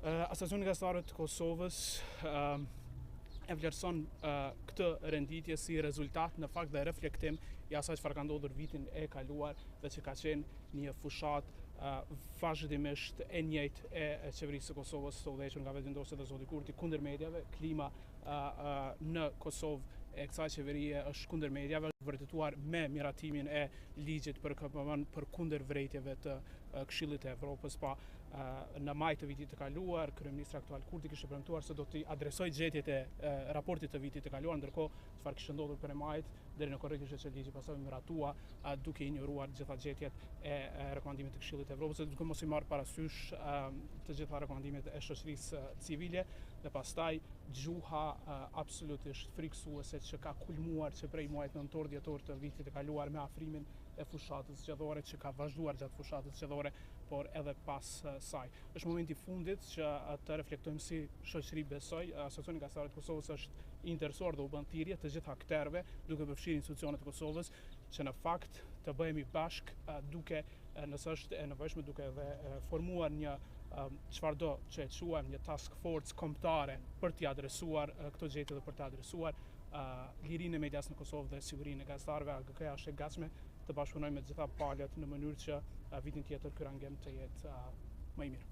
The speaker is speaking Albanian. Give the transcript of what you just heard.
Asociacioni Gazetarëve të Kosovës e vlerëson këtë renditje si rezultat në fakt dhe reflektim i asaj çfarë ka ndodhur vitin e kaluar dhe që ka qenë një fushat vazhdimisht e njëjtë e qeverisë së Kosovës, së udhëhequr nga vetëvendosja e zotit Kurti kundër medjave. Klima në Kosovë e kësaj qeverie është kundër medjave, vërtetuar me miratimin e ligjit për kundër vrejtjeve të Këshillit të Evropës. Në maj të vitit të kaluar, kryeministri aktual Kurti kishte premtuar se do të adresojë gjetjet e raportit të vitit të kaluar, ndërkohë çfarë kishte ndodhur për majit deri në korrekt ishte që ligji pastaj miratua duke injoruar gjitha gjetjet e rekomandimit të Këshillit të Evropës, duke mos i marrë parasysh të gjitha rekomandimet e shoqërisë civile dhe pastaj gjuha absolutisht frikësuese që ka kulmuar që prej muajit nëntor dhjetor të vitit të kaluar me afrimin e fushatës zgjedhore që ka vazhduar gjatë fushatës zgjedhore, por edhe pas saj. Është momenti i fundit që të reflektojmë si shoqëri besoj. Asociacioni Gazetarëve të Kosovës është i interesuar dhe u bën thirrje të gjitha aktorëve, duke përfshirë institucionet e Kosovës, që në fakt të bëhemi bashk duke, nëse është e nevojshme, duke dhe formuar një çfarëdo që e quajmë një task force kombëtare për t'i adresuar këto gjetje dhe për t'i adresuar lirinë e medias në Kosovë dhe sigurinë e gazetarëve. AGK-ja është e gatshme të bashkëpunojë me të gjitha palët në mënyrë që vitin tjetër ky rangim të jetë më i mirë.